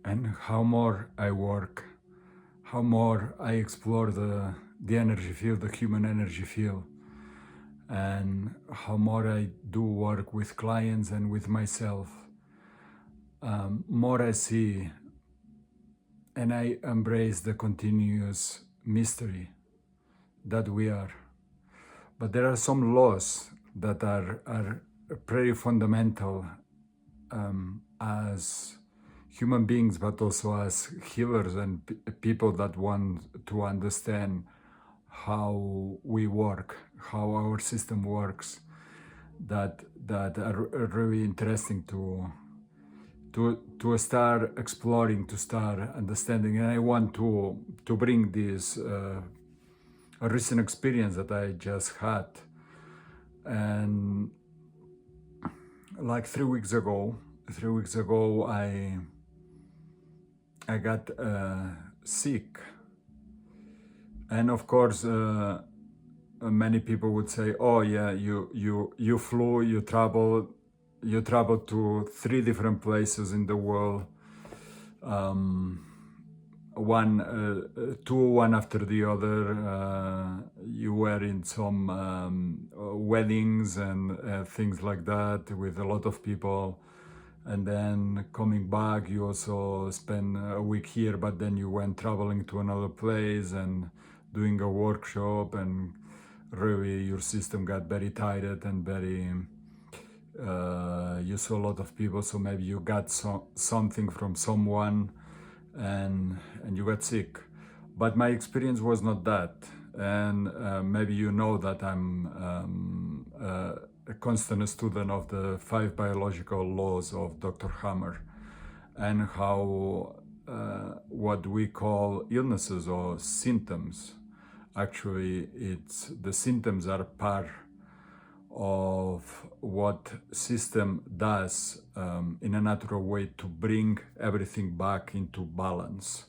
And how more I work, how more I explore the energy field, the human energy field, and how more I do work with clients and with myself, more I see and I embrace the continuous mystery that we are. But there are some laws that are pretty fundamental as human beings, but also as healers and people that want to understand how we work, how our system works, that are really interesting to start exploring, to start understanding. And I want to bring this a recent experience that I just had. And like 3 weeks ago, I got sick. And of course, many people would say, "Oh yeah, you flew, you traveled to 3 different places in the world, one after the other. You were in some weddings and things like that with a lot of people." And then coming back, you also spent a week here, but then you went traveling to another place and doing a workshop, and really your system got very tired and very, you saw a lot of people, so maybe you got something from someone and you got sick. But my experience was not that. And maybe you know that I'm a constant student of the 5 biological laws of Dr. Hammer, and how what we call illnesses or symptoms, actually it's the symptoms are part of what system does in a natural way to bring everything back into balance.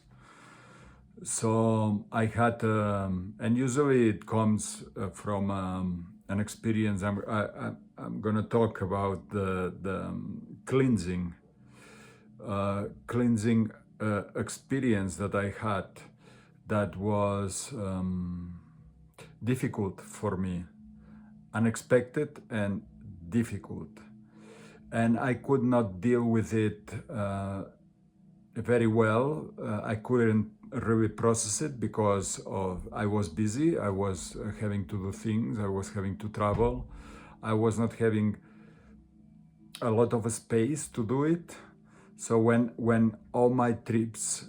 So I had, and usually it comes from an experience. I'm going to talk about the cleansing experience that I had that was difficult for me, unexpected and difficult. And I could not deal with it very well. I couldn't really process it because of I was busy. I was having to do things. I was having to travel. I was not having a lot of space to do it. So when all my trips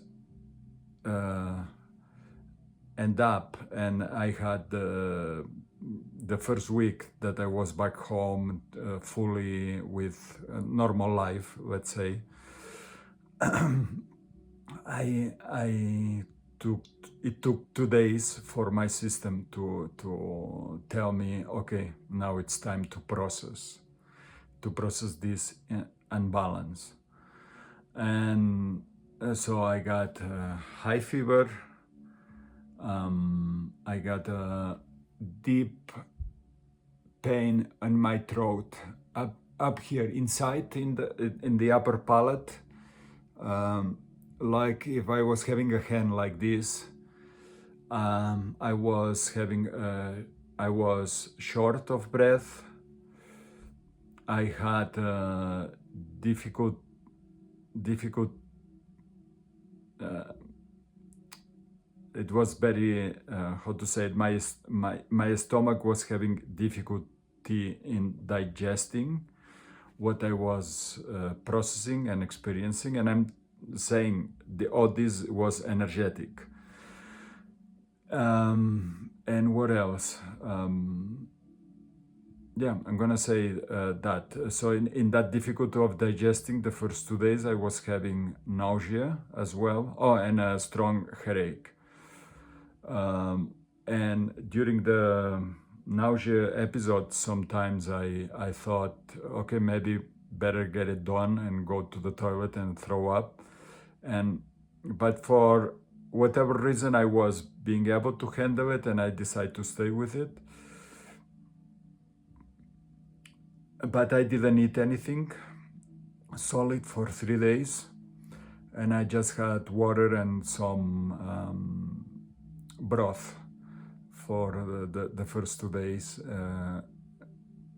end up, and I had the first week that I was back home fully with a normal life, let's say, it took 2 days for my system to tell me, okay, now it's time to process this unbalance. And so I got high fever. I got a deep pain in my throat, up here inside in the upper palate, like if I was having a hand like this. I was short of breath. I had difficult. It was very, how to say it, my stomach was having difficulty in digesting what I was processing and experiencing. And I'm saying all this was energetic. And what else? Yeah, I'm gonna say that. So in that difficulty of digesting, the first 2 days I was having nausea as well. Oh, and a strong headache. And during the nausea episode, sometimes I thought, okay, maybe better get it done and go to the toilet and throw up. But for whatever reason, I was being able to handle it, and I decided to stay with it. But I didn't eat anything solid for 3 days. and I just had water and some broth for the first 2 days,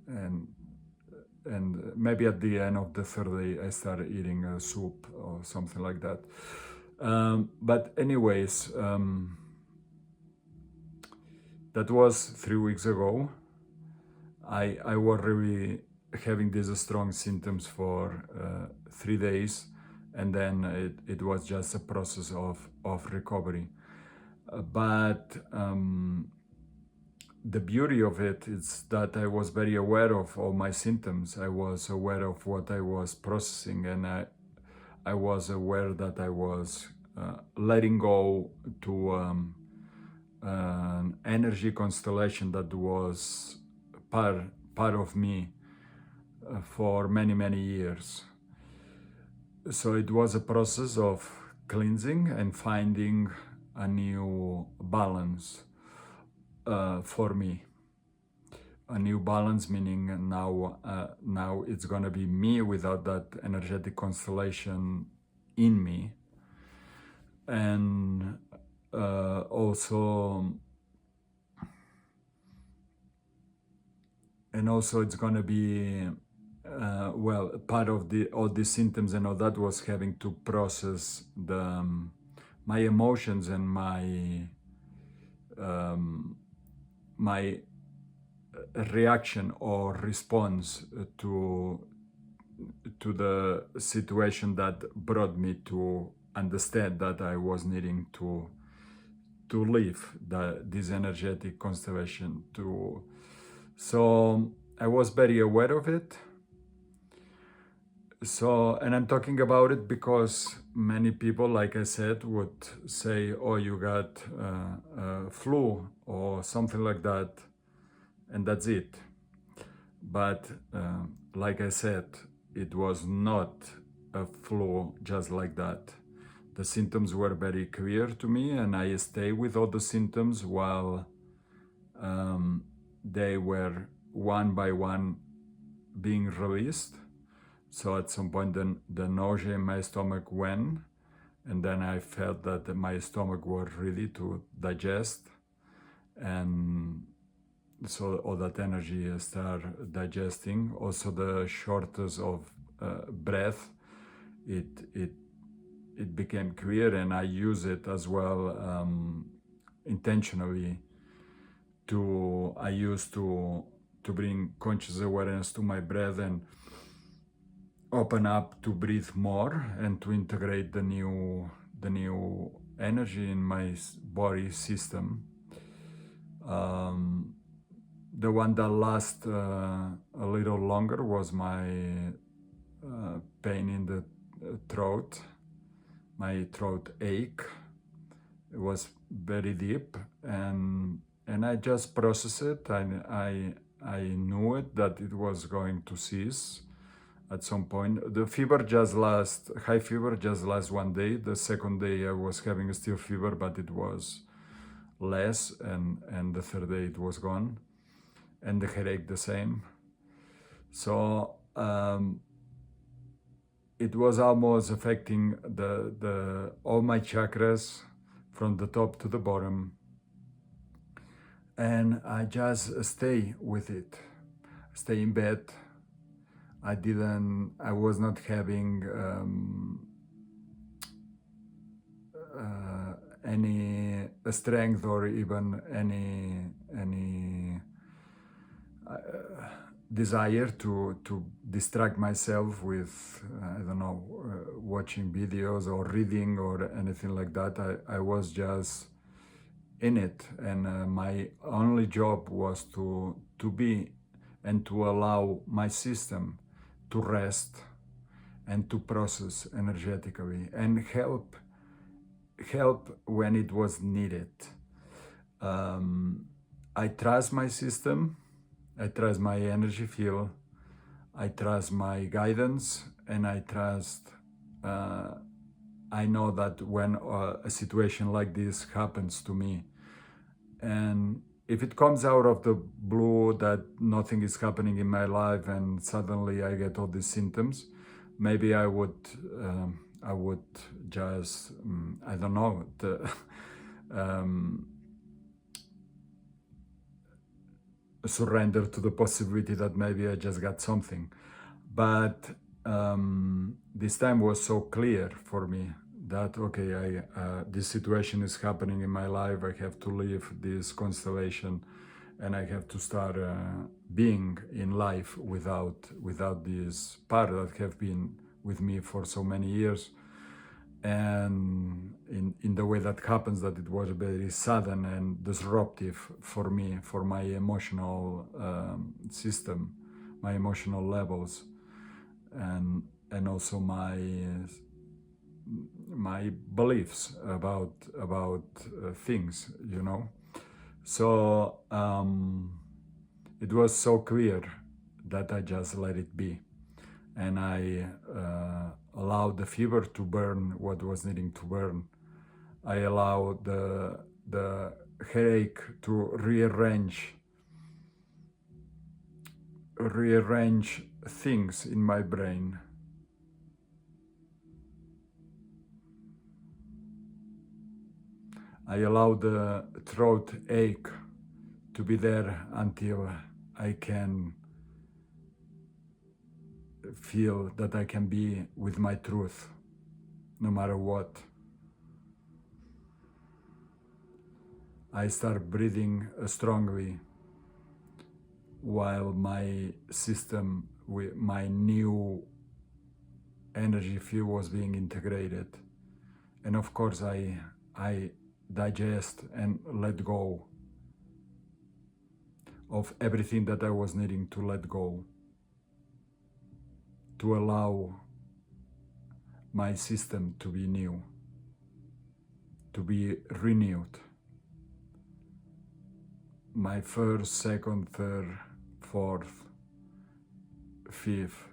and maybe at the end of the third day I started eating a soup or something like that. But anyways, that was 3 weeks ago. I was really having these strong symptoms for 3 days, and then it was just a process of recovery. But the beauty of it is that I was very aware of all my symptoms. I was aware of what I was processing, and I was aware that I was letting go to an energy constellation that was part of me for many years. So it was a process of cleansing and finding a new balance for me. A new balance, meaning now it's gonna be me without that energetic constellation in me, and also it's gonna be well, part of all these symptoms and all that was having to process my emotions and my reaction or response to the situation that brought me to understand that I was needing to leave this energetic constellation. So I was very aware of it. So, and I'm talking about it because many people, like I said, would say, oh, you got flu or something like that, and that's it. But like I said, it was not a flu just like that. The symptoms were very clear to me, and I stayed with all the symptoms while they were one by one being released. So at some point the nausea in my stomach went, and then I felt that my stomach was ready to digest, and so all that energy started digesting. Also the shortness of breath, it became clear, and I use it as well intentionally. I used to bring conscious awareness to my breath and open up to breathe more and to integrate the new energy in my body system. The one that lasted a little longer was my pain in the throat, my throat ache. It was very deep, and I just processed it. I knew it, that it was going to cease at some point. The fever just lasts, high fever just lasts 1 day. The second day I was having still fever, but it was less, and the third day it was gone, and the headache the same. So it was almost affecting all my chakras from the top to the bottom, and I just stay with it, stay in bed. I was not having any strength or even any desire to distract myself with, I don't know, watching videos or reading or anything like that. I was just in it, and my only job was to be and to allow my system to rest and to process energetically and help when it was needed. I trust my system, I trust my energy field, I trust my guidance, and I trust, I know that when a situation like this happens to me, and if it comes out of the blue that nothing is happening in my life and suddenly I get all these symptoms, maybe I would I would just, I don't know, surrender to the possibility that maybe I just got something. But this time was so clear for me that, okay, this situation is happening in my life. I have to leave this constellation, and I have to start being in life without this part that have been with me for so many years. And in the way that happens, that it was very sudden and disruptive for me, for my emotional system, my emotional levels, and also my beliefs about things, you know. So it was so clear that I just let it be, and I allowed the fever to burn what was needing to burn. I allowed the headache to rearrange things in my brain. I allow the throat ache to be there until I can feel that I can be with my truth, no matter what. I start breathing strongly while my system, with my new energy field, was being integrated. And of course, I digest and let go of everything that I was needing to let go, to allow my system to be new, to be renewed. My first, second, third, fourth, fifth,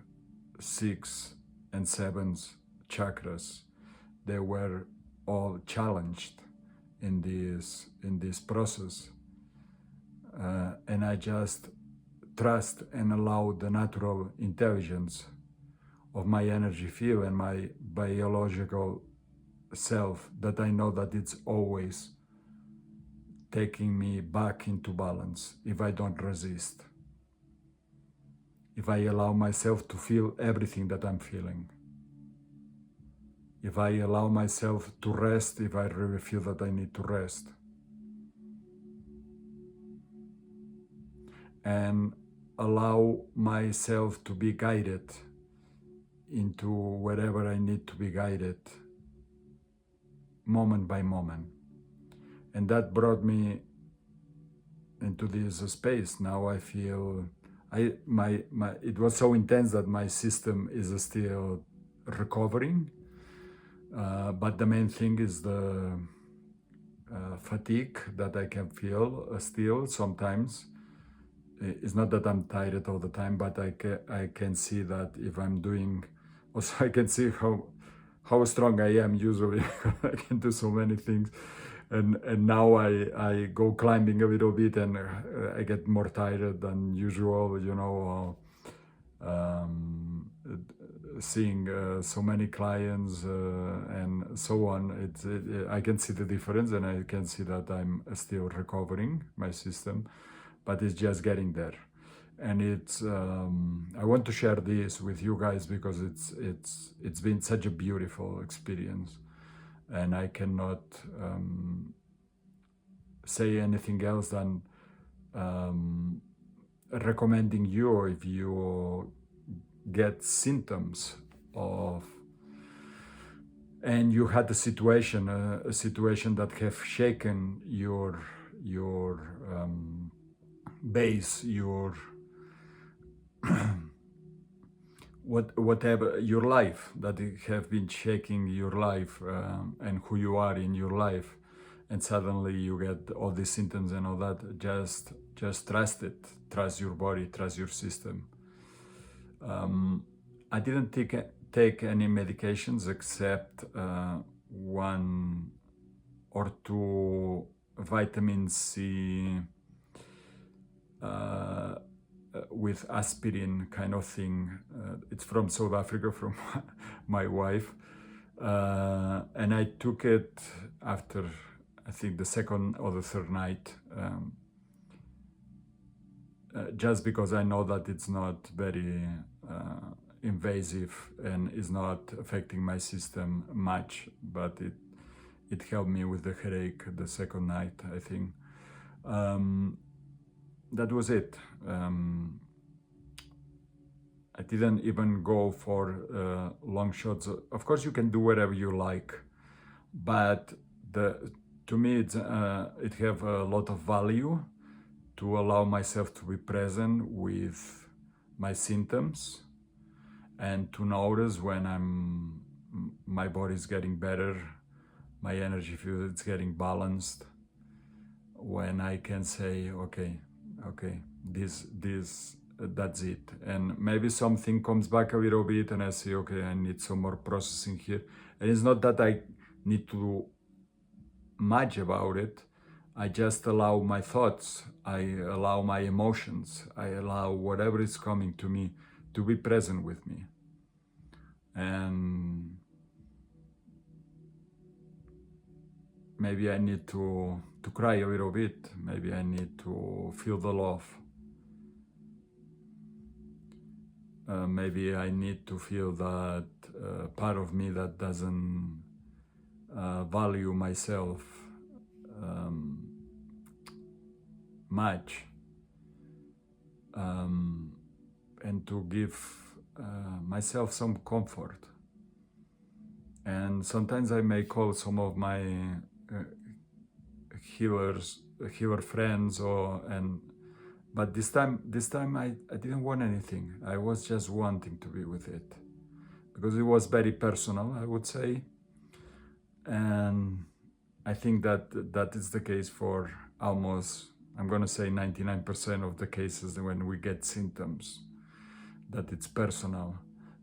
sixth, and seventh chakras, they were all challenged in this process, and I just trust and allow the natural intelligence of my energy field and my biological self, that I know that it's always taking me back into balance if I don't resist, if I allow myself to feel everything that I'm feeling, if I allow myself to rest, if I really feel that I need to rest, and allow myself to be guided into wherever I need to be guided, moment by moment. And that brought me into this space. Now I feel it was so intense that my system is still recovering, but the main thing is the fatigue that I can feel still sometimes. It's not that I'm tired all the time, but I can see that if I'm doing, also I can see how strong I am usually. I can do so many things, and now I go climbing a little bit, and I get more tired than usual, you know. Seeing so many clients and so on, I can see the difference, and I can see that I'm still recovering my system, but it's just getting there. And it's I want to share this with you guys because it's been such a beautiful experience, and I cannot say anything else than recommending you, if you get symptoms of, and you had a situation that have shaken your base, your whatever, your life, that it have been shaking your life and who you are in your life, and suddenly you get all these symptoms and all that, just trust it, trust your body, trust your system. I didn't take any medications except 1 or 2 vitamin C with aspirin kind of thing. It's from South Africa, from my wife. And I took it after, I think, the second or the third night, just because I know that it's not very invasive and is not affecting my system much, but it helped me with the headache the second night, I think. That was it. I didn't even go for long shots. Of course, you can do whatever you like, but to me, it have a lot of value to allow myself to be present with my symptoms and to notice when my body's getting better, my energy field is getting balanced, when I can say, okay, that's it. And maybe something comes back a little bit and I say, okay, I need some more processing here. And it's not that I need to do much about it. I just allow my thoughts, I allow my emotions, I allow whatever is coming to me to be present with me. And maybe I need to cry a little bit. Maybe I need to feel the love. Maybe I need to feel that part of me that doesn't value myself much, and to give myself some comfort. And sometimes I may call some of my healer friends, but this time I didn't want anything. I was just wanting to be with it because it was very personal, I would say. And I think that is the case for almost, I'm going to say 99% of the cases when we get symptoms, that it's personal.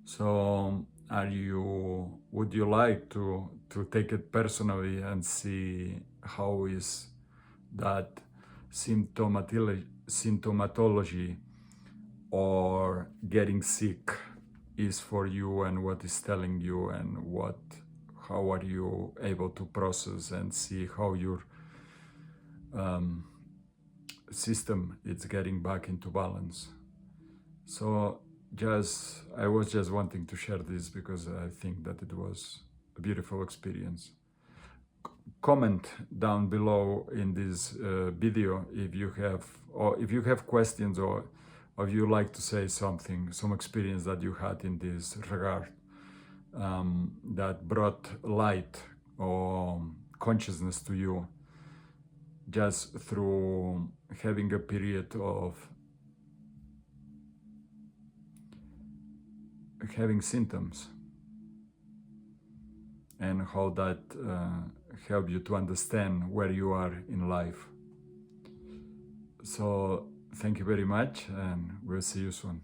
So would you like to take it personally and see how is that symptomatology or getting sick is for you, and what is telling you, and how are you able to process and see how your system is getting back into balance. So I was just wanting to share this because I think that it was a beautiful experience. Comment down below in this video if you have questions, or if you like to say something, some experience that you had in this regard, that brought light or consciousness to you just through having a period of having symptoms, and how that help you to understand where you are in life. So thank you very much, and we'll see you soon.